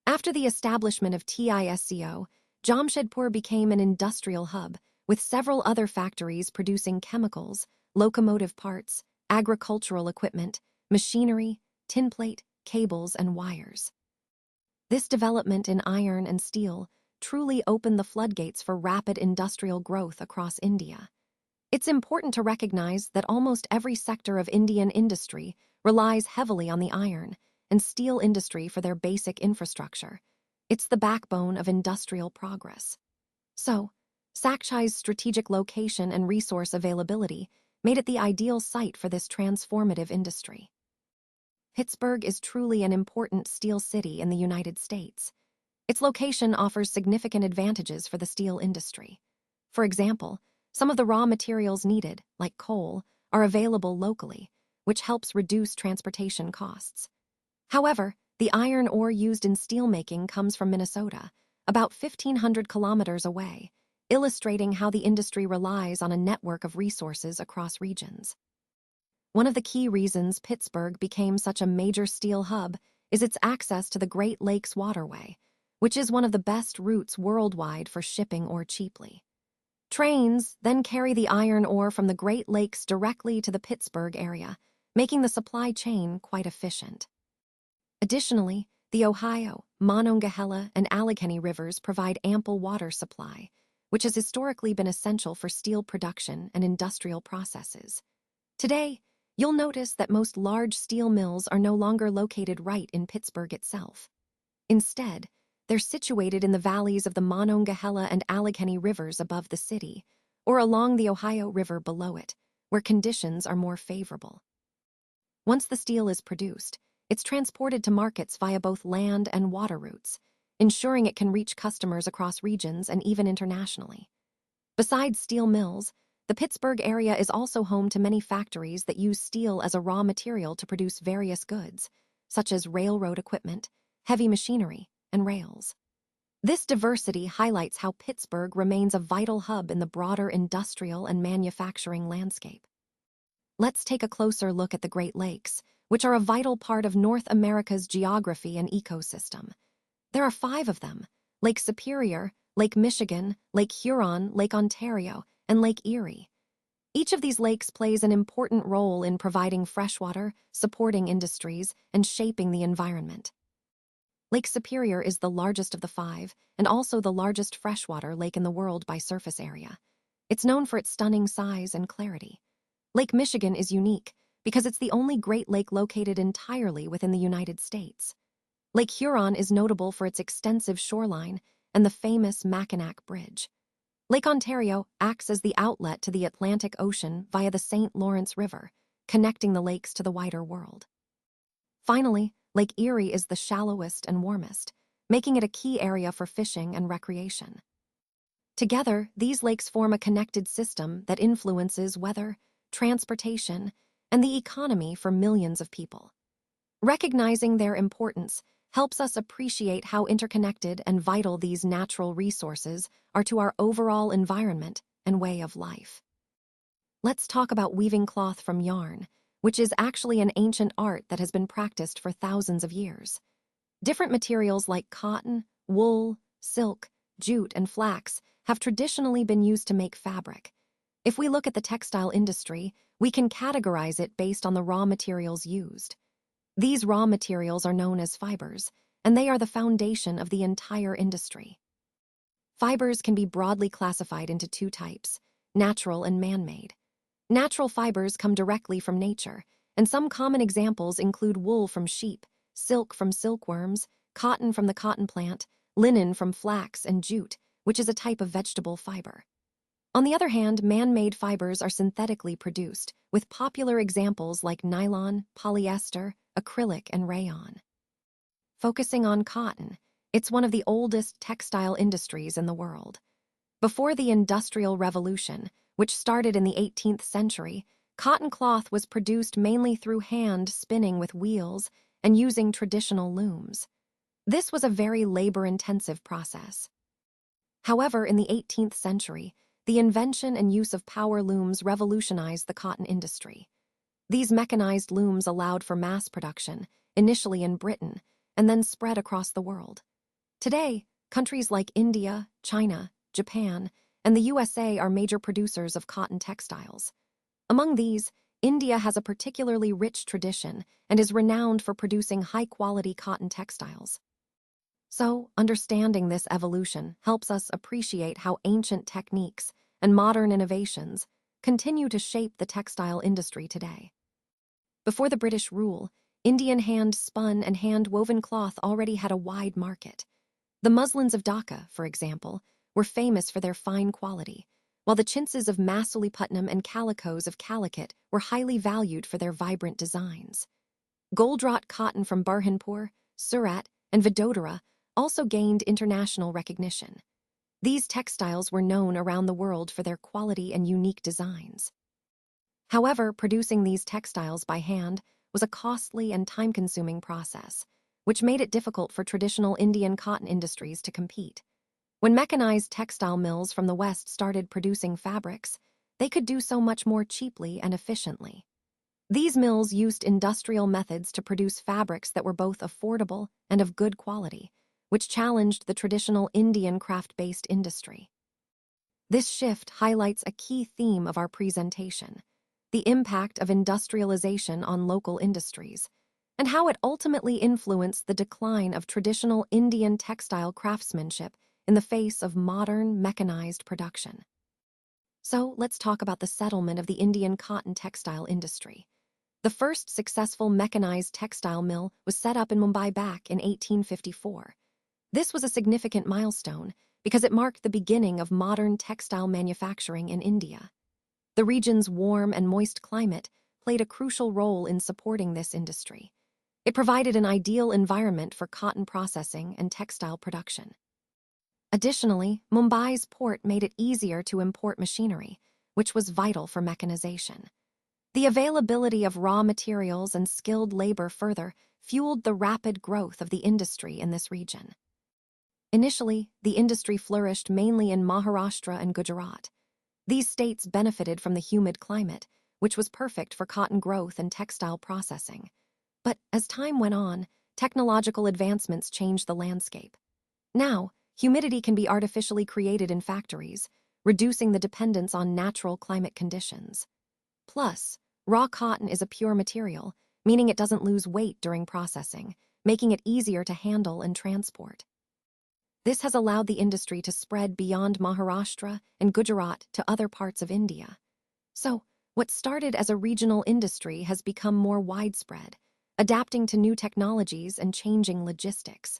After the establishment of TISCO, Jamshedpur became an industrial hub, with several other factories producing chemicals, locomotive parts, agricultural equipment, machinery, tinplate, cables, and wires. This development in iron and steel truly opened the floodgates for rapid industrial growth across India. It's important to recognize that almost every sector of Indian industry relies heavily on the iron and steel industry for their basic infrastructure. It's the backbone of industrial progress. So, Sakshi's strategic location and resource availability made it the ideal site for this transformative industry. Pittsburgh is truly an important steel city in the United States. Its location offers significant advantages for the steel industry. For example, some of the raw materials needed, like coal, are available locally, which helps reduce transportation costs. However, the iron ore used in steelmaking comes from Minnesota, about 1,500 kilometers away, illustrating how the industry relies on a network of resources across regions. One of the key reasons Pittsburgh became such a major steel hub is its access to the Great Lakes Waterway, which is one of the best routes worldwide for shipping ore cheaply. Trains then carry the iron ore from the Great Lakes directly to the Pittsburgh area, making the supply chain quite efficient. Additionally, the Ohio, Monongahela, and Allegheny rivers provide ample water supply, which has historically been essential for steel production and industrial processes. Today, you'll notice that most large steel mills are no longer located right in Pittsburgh itself. Instead, they're situated in the valleys of the Monongahela and Allegheny rivers above the city, or along the Ohio River below it, where conditions are more favorable. Once the steel is produced, it's transported to markets via both land and water routes, ensuring it can reach customers across regions and even internationally. Besides steel mills, the Pittsburgh area is also home to many factories that use steel as a raw material to produce various goods, such as railroad equipment, heavy machinery, and rails. This diversity highlights how Pittsburgh remains a vital hub in the broader industrial and manufacturing landscape. Let's take a closer look at the Great Lakes, which are a vital part of North America's geography and ecosystem. There are 5 of them: Lake Superior, Lake Michigan, Lake Huron, Lake Ontario, and Lake Erie. Each of these lakes plays an important role in providing freshwater, supporting industries, and shaping the environment. Lake Superior is the largest of the 5, and also the largest freshwater lake in the world by surface area. It's known for its stunning size and clarity. Lake Michigan is unique because it's the only Great Lake located entirely within the United States. Lake Huron is notable for its extensive shoreline and the famous Mackinac Bridge. Lake Ontario acts as the outlet to the Atlantic Ocean via the St. Lawrence River, connecting the lakes to the wider world. Finally, Lake Erie is the shallowest and warmest, making it a key area for fishing and recreation. Together, these lakes form a connected system that influences weather, transportation, and the economy for millions of people. Recognizing their importance helps us appreciate how interconnected and vital these natural resources are to our overall environment and way of life. Let's talk about weaving cloth from yarn, which is actually an ancient art that has been practiced for thousands of years. Different materials like cotton, wool, silk, jute, and flax have traditionally been used to make fabric. If we look at the textile industry, we can categorize it based on the raw materials used. These raw materials are known as fibers, and they are the foundation of the entire industry. Fibers can be broadly classified into 2 types: natural and man-made. Natural fibers come directly from nature, and some common examples include wool from sheep, silk from silkworms, cotton from the cotton plant, linen from flax, and jute, which is a type of vegetable fiber. On the other hand, man-made fibers are synthetically produced, with popular examples like nylon, polyester, acrylic, and rayon. Focusing on cotton, it's one of the oldest textile industries in the world. Before the Industrial Revolution, which started in the 18th century, cotton cloth was produced mainly through hand spinning with wheels and using traditional looms. This was a very labor-intensive process. However, in the 18th century, the invention and use of power looms revolutionized the cotton industry. These mechanized looms allowed for mass production, initially in Britain, and then spread across the world. Today, countries like India, China, Japan, and the USA are major producers of cotton textiles. Among these, India has a particularly rich tradition and is renowned for producing high-quality cotton textiles. So, understanding this evolution helps us appreciate how ancient techniques and modern innovations continue to shape the textile industry today. Before the British rule, Indian hand-spun and hand-woven cloth already had a wide market. The muslins of Dhaka, for example, were famous for their fine quality, while the chintzes of Masuliputam and calicos of Calicut were highly valued for their vibrant designs. Gold-wrought cotton from Burhanpur, Surat, and Vadodara also gained international recognition. These textiles were known around the world for their quality and unique designs. However, producing these textiles by hand was a costly and time-consuming process, which made it difficult for traditional Indian cotton industries to compete. When mechanized textile mills from the West started producing fabrics, they could do so much more cheaply and efficiently. These mills used industrial methods to produce fabrics that were both affordable and of good quality, which challenged the traditional Indian craft-based industry. This shift highlights a key theme of our presentation: the impact of industrialization on local industries, and how it ultimately influenced the decline of traditional Indian textile craftsmanship in the face of modern, mechanized production. So let's talk about the settlement of the Indian cotton textile industry. The first successful mechanized textile mill was set up in Mumbai back in 1854. This was a significant milestone because it marked the beginning of modern textile manufacturing in India. The region's warm and moist climate played a crucial role in supporting this industry. It provided an ideal environment for cotton processing and textile production. Additionally, Mumbai's port made it easier to import machinery, which was vital for mechanization. The availability of raw materials and skilled labor further fueled the rapid growth of the industry in this region. Initially, the industry flourished mainly in Maharashtra and Gujarat. These states benefited from the humid climate, which was perfect for cotton growth and textile processing. But as time went on, technological advancements changed the landscape. Now, humidity can be artificially created in factories, reducing the dependence on natural climate conditions. Plus, raw cotton is a pure material, meaning it doesn't lose weight during processing, making it easier to handle and transport. This has allowed the industry to spread beyond Maharashtra and Gujarat to other parts of India. So, what started as a regional industry has become more widespread, adapting to new technologies and changing logistics.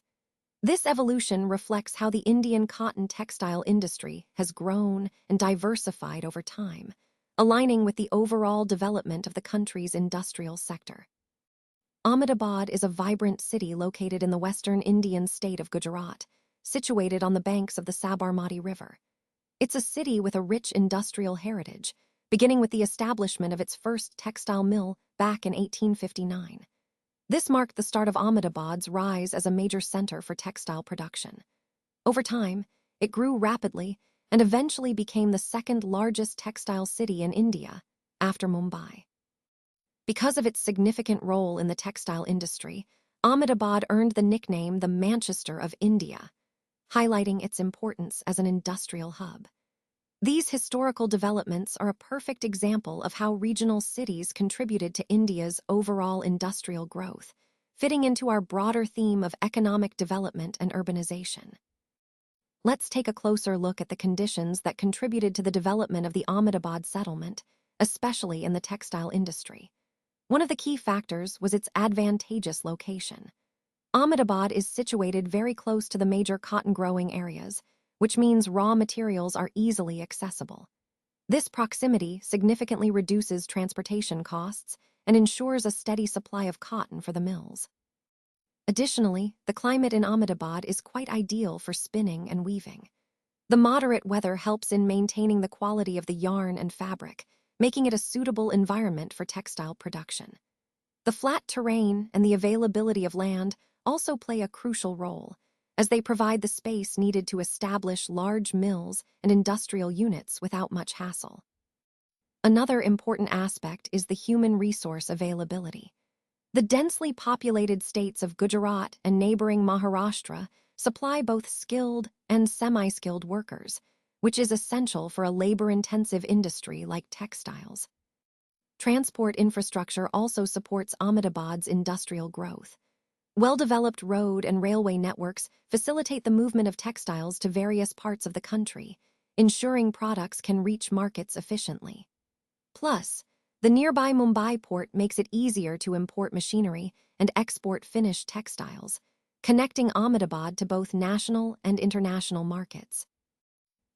This evolution reflects how the Indian cotton textile industry has grown and diversified over time, aligning with the overall development of the country's industrial sector. Ahmedabad is a vibrant city located in the western Indian state of Gujarat, situated on the banks of the Sabarmati River. It's a city with a rich industrial heritage, beginning with the establishment of its first textile mill back in 1859. This marked the start of Ahmedabad's rise as a major center for textile production. Over time, it grew rapidly and eventually became the second largest textile city in India, after Mumbai. Because of its significant role in the textile industry, Ahmedabad earned the nickname the Manchester of India, highlighting its importance as an industrial hub. These historical developments are a perfect example of how regional cities contributed to India's overall industrial growth, fitting into our broader theme of economic development and urbanization. Let's take a closer look at the conditions that contributed to the development of the Ahmedabad settlement, especially in the textile industry. One of the key factors was its advantageous location. Ahmedabad is situated very close to the major cotton-growing areas, which means raw materials are easily accessible. This proximity significantly reduces transportation costs and ensures a steady supply of cotton for the mills. Additionally, the climate in Ahmedabad is quite ideal for spinning and weaving. The moderate weather helps in maintaining the quality of the yarn and fabric, making it a suitable environment for textile production. The flat terrain and the availability of land also play a crucial role, as they provide the space needed to establish large mills and industrial units without much hassle. Another important aspect is the human resource availability. The densely populated states of Gujarat and neighboring Maharashtra supply both skilled and semi-skilled workers, which is essential for a labor-intensive industry like textiles. Transport infrastructure also supports Ahmedabad's industrial growth. Well-developed road and railway networks facilitate the movement of textiles to various parts of the country, ensuring products can reach markets efficiently. Plus, the nearby Mumbai port makes it easier to import machinery and export finished textiles, connecting Ahmedabad to both national and international markets.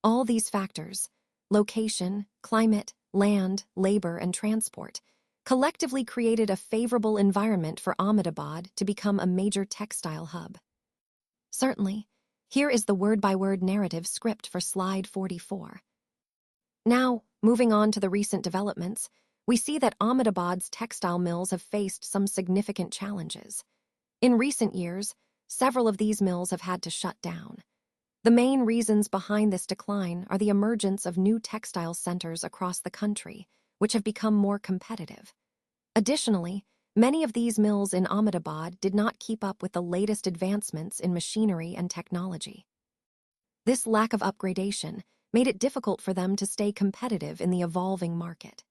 All these factors, location, climate, land, labor, and transport, collectively created a favorable environment for Ahmedabad to become a major textile hub. Certainly, here is the word-by-word narrative script for slide 44. Now, moving on to the recent developments, we see that Ahmedabad's textile mills have faced some significant challenges. In recent years, several of these mills have had to shut down. The main reasons behind this decline are the emergence of new textile centers across the country, which have become more competitive. Additionally, many of these mills in Ahmedabad did not keep up with the latest advancements in machinery and technology. This lack of upgradation made it difficult for them to stay competitive in the evolving market.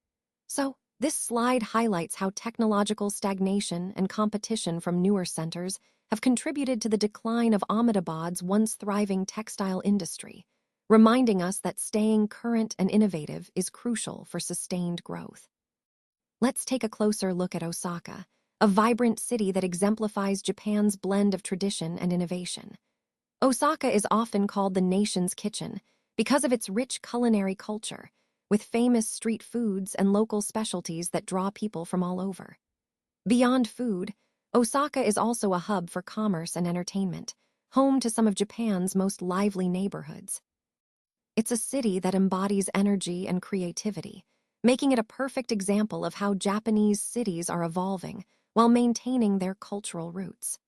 So, this slide highlights how technological stagnation and competition from newer centers have contributed to the decline of Ahmedabad's once thriving textile industry, reminding us that staying current and innovative is crucial for sustained growth. Let's take a closer look at Osaka, a vibrant city that exemplifies Japan's blend of tradition and innovation. Osaka is often called the nation's kitchen because of its rich culinary culture, with famous street foods and local specialties that draw people from all over. Beyond food, Osaka is also a hub for commerce and entertainment, home to some of Japan's most lively neighborhoods. It's a city that embodies energy and creativity, making it a perfect example of how Japanese cities are evolving while maintaining their cultural roots.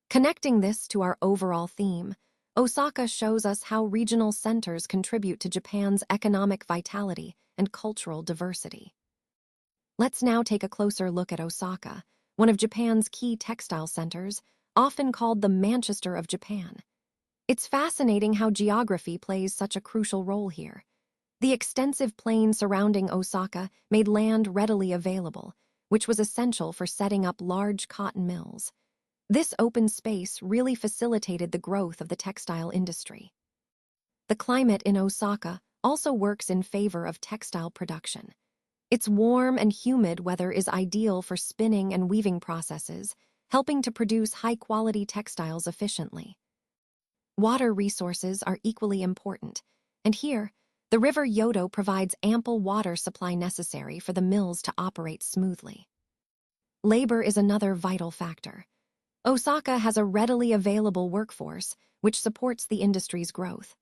Connecting this to our overall theme, Osaka shows us how regional centers contribute to Japan's economic vitality and cultural diversity. Let's now take a closer look at Osaka, one of Japan's key textile centers, often called the Manchester of Japan. It's fascinating how geography plays such a crucial role here. The extensive plain surrounding Osaka made land readily available, which was essential for setting up large cotton mills. This open space really facilitated the growth of the textile industry. The climate in Osaka also works in favor of textile production. Its warm and humid weather is ideal for spinning and weaving processes, helping to produce high-quality textiles efficiently. Water resources are equally important, and here, the River Yodo provides ample water supply necessary for the mills to operate smoothly. Labor is another vital factor. Osaka has a readily available workforce, which supports the industry's growth.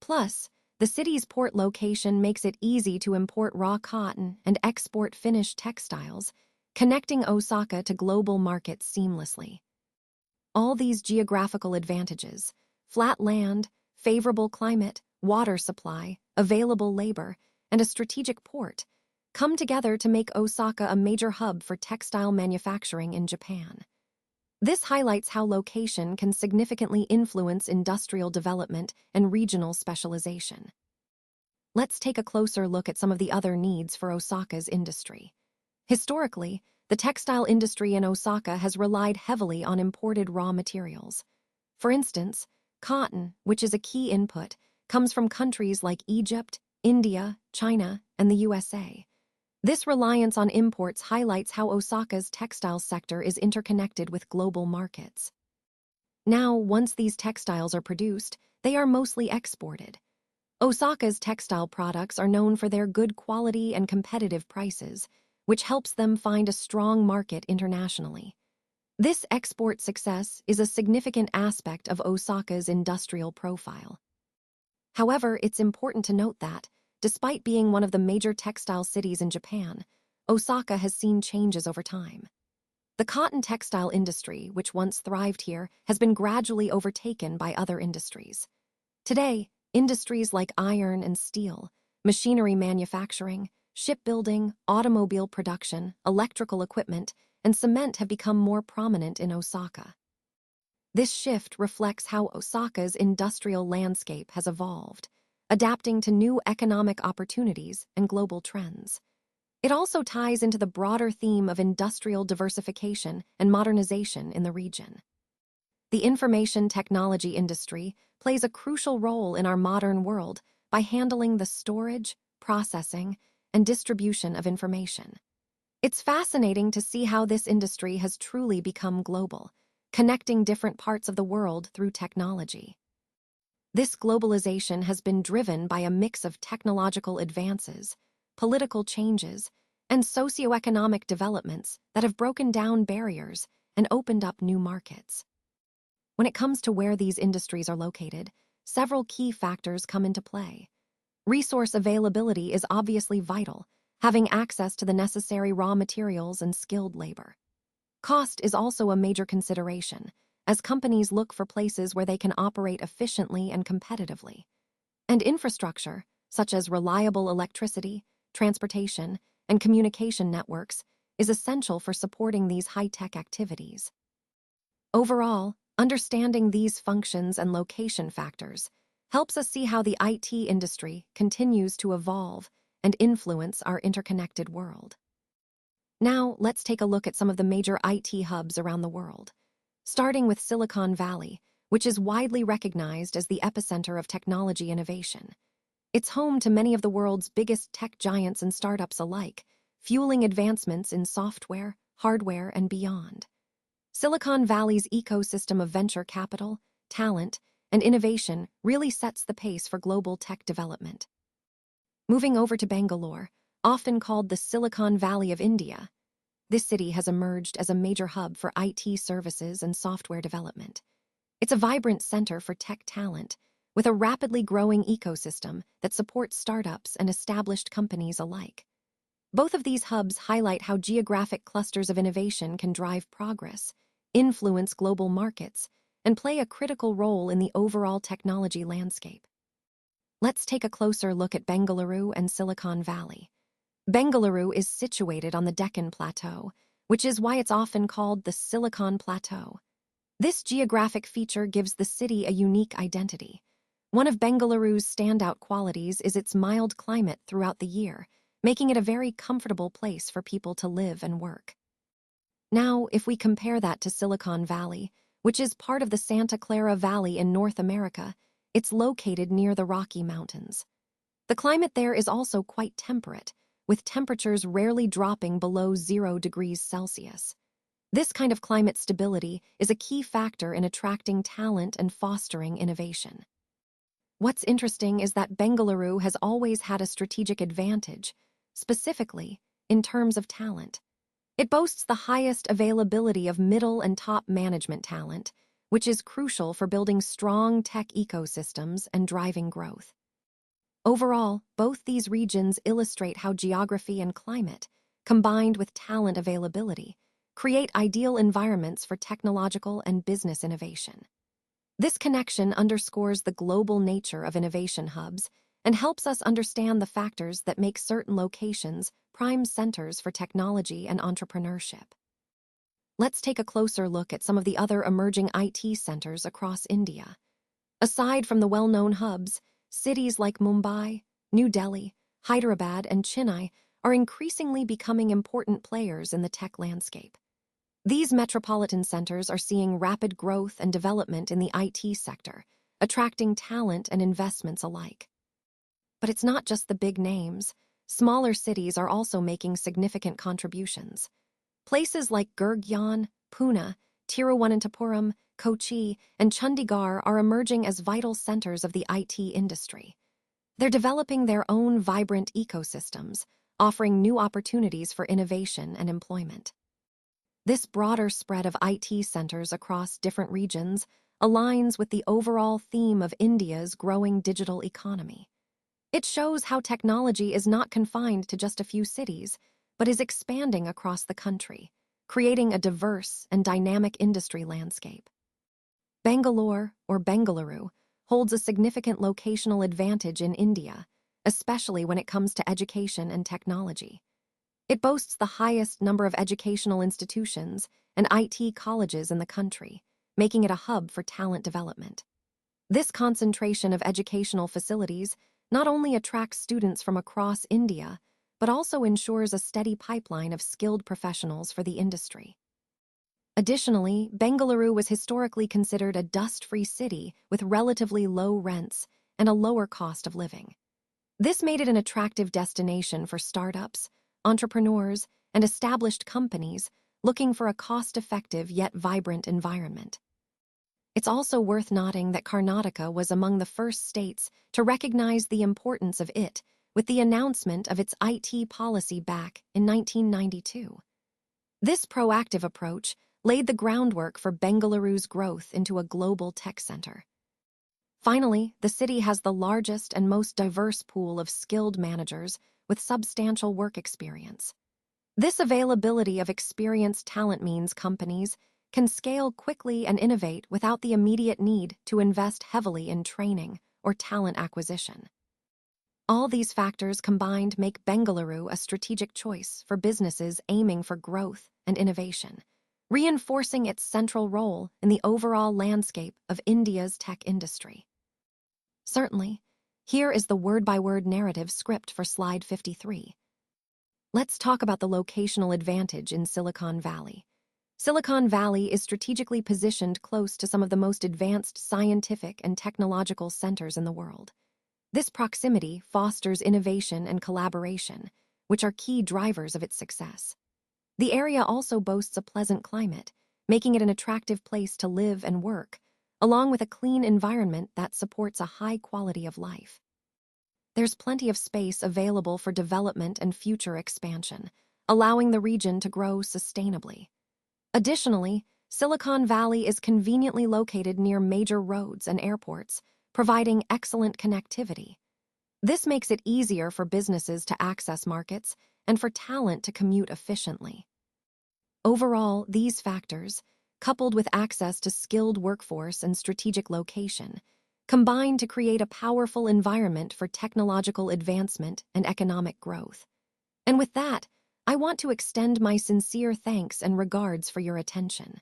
Plus, the city's port location makes it easy to import raw cotton and export finished textiles, connecting Osaka to global markets seamlessly. All these geographical advantages, flat land, favorable climate, water supply, available labor, and a strategic port, come together to make Osaka a major hub for textile manufacturing in Japan. This highlights how location can significantly influence industrial development and regional specialization. Let's take a closer look at some of the other needs for Osaka's industry. Historically, the textile industry in Osaka has relied heavily on imported raw materials. For instance, cotton, which is a key input, comes from countries like Egypt, India, China, and the USA. This reliance on imports highlights how Osaka's textile sector is interconnected with global markets. Now, once these textiles are produced, they are mostly exported. Osaka's textile products are known for their good quality and competitive prices, which helps them find a strong market internationally. This export success is a significant aspect of Osaka's industrial profile. However, it's important to note that, despite being one of the major textile cities in Japan, Osaka has seen changes over time. The cotton textile industry, which once thrived here, has been gradually overtaken by other industries. Today, industries like iron and steel, machinery manufacturing, shipbuilding, automobile production, electrical equipment, and cement have become more prominent in Osaka. This shift reflects how Osaka's industrial landscape has evolved, adapting to new economic opportunities and global trends. It also ties into the broader theme of industrial diversification and modernization in the region. The information technology industry plays a crucial role in our modern world by handling the storage, processing, and distribution of information. It's fascinating to see how this industry has truly become global, connecting different parts of the world through technology. This globalization has been driven by a mix of technological advances, political changes, and socioeconomic developments that have broken down barriers and opened up new markets. When it comes to where these industries are located, several key factors come into play. Resource availability is obviously vital, having access to the necessary raw materials and skilled labor. Cost is also a major consideration, as companies look for places where they can operate efficiently and competitively. And infrastructure, such as reliable electricity, transportation, and communication networks, is essential for supporting these high-tech activities. Overall, understanding these functions and location factors helps us see how the IT industry continues to evolve and influence our interconnected world. Now, let's take a look at some of the major IT hubs around the world, starting with Silicon Valley, which is widely recognized as the epicenter of technology innovation. It's home to many of the world's biggest tech giants and startups alike, fueling advancements in software, hardware, and beyond. Silicon Valley's ecosystem of venture capital, talent, and innovation really sets the pace for global tech development. Moving over to Bangalore, often called the Silicon Valley of India, this city has emerged as a major hub for IT services and software development. It's a vibrant center for tech talent, with a rapidly growing ecosystem that supports startups and established companies alike. Both of these hubs highlight how geographic clusters of innovation can drive progress, influence global markets, and play a critical role in the overall technology landscape. Let's take a closer look at Bengaluru and Silicon Valley. Bengaluru is situated on the Deccan Plateau, which is why it's often called the Silicon Plateau. This geographic feature gives the city a unique identity. One of Bengaluru's standout qualities is its mild climate throughout the year, making it a very comfortable place for people to live and work. Now, if we compare that to Silicon Valley, which is part of the Santa Clara Valley in North America, it's located near the Rocky Mountains. The climate there is also quite temperate, with temperatures rarely dropping below 0 degrees Celsius. This kind of climate stability is a key factor in attracting talent and fostering innovation. What's interesting is that Bengaluru has always had a strategic advantage, specifically in terms of talent. It boasts the highest availability of middle and top management talent, which is crucial for building strong tech ecosystems and driving growth. Overall, both these regions illustrate how geography and climate, combined with talent availability, create ideal environments for technological and business innovation. This connection underscores the global nature of innovation hubs and helps us understand the factors that make certain locations prime centers for technology and entrepreneurship. Let's take a closer look at some of the other emerging IT centers across India. Aside from the well-known hubs, cities like Mumbai, New Delhi, Hyderabad, and Chennai are increasingly becoming important players in the tech landscape. These metropolitan centers are seeing rapid growth and development in the IT sector, attracting talent and investments alike. But it's not just the big names. Smaller cities are also making significant contributions. Places like Gurgaon, Pune, Tiruvananthapuram, Kochi, and Chandigarh are emerging as vital centers of the IT industry. They're developing their own vibrant ecosystems, offering new opportunities for innovation and employment. This broader spread of IT centers across different regions aligns with the overall theme of India's growing digital economy. It shows how technology is not confined to just a few cities, but is expanding across the country, creating a diverse and dynamic industry landscape. Bangalore, or Bengaluru, holds a significant locational advantage in India, especially when it comes to education and technology. It boasts the highest number of educational institutions and IT colleges in the country, making it a hub for talent development. This concentration of educational facilities not only attracts students from across India, but also ensures a steady pipeline of skilled professionals for the industry. Additionally, Bengaluru was historically considered a dust-free city with relatively low rents and a lower cost of living. This made it an attractive destination for startups, entrepreneurs, and established companies looking for a cost-effective yet vibrant environment. It's also worth noting that Karnataka was among the first states to recognize the importance of it with the announcement of its IT policy back in 1992. This proactive approach laid the groundwork for Bengaluru's growth into a global tech center. Finally, the city has the largest and most diverse pool of skilled managers with substantial work experience. This availability of experienced talent means companies can scale quickly and innovate without the immediate need to invest heavily in training or talent acquisition. All these factors combined make Bengaluru a strategic choice for businesses aiming for growth and innovation, reinforcing its central role in the overall landscape of India's tech industry. Certainly. Here is the word-by-word narrative script for slide 53. Let's talk about the locational advantage in Silicon Valley. Silicon Valley is strategically positioned close to some of the most advanced scientific and technological centers in the world. This proximity fosters innovation and collaboration, which are key drivers of its success. The area also boasts a pleasant climate, making it an attractive place to live and work, along with a clean environment that supports a high quality of life. There's plenty of space available for development and future expansion, allowing the region to grow sustainably. Additionally, Silicon Valley is conveniently located near major roads and airports, providing excellent connectivity. This makes it easier for businesses to access markets and for talent to commute efficiently. Overall, these factors, coupled with access to skilled workforce and strategic location, combine to create a powerful environment for technological advancement and economic growth. And with that, I want to extend my sincere thanks and regards for your attention.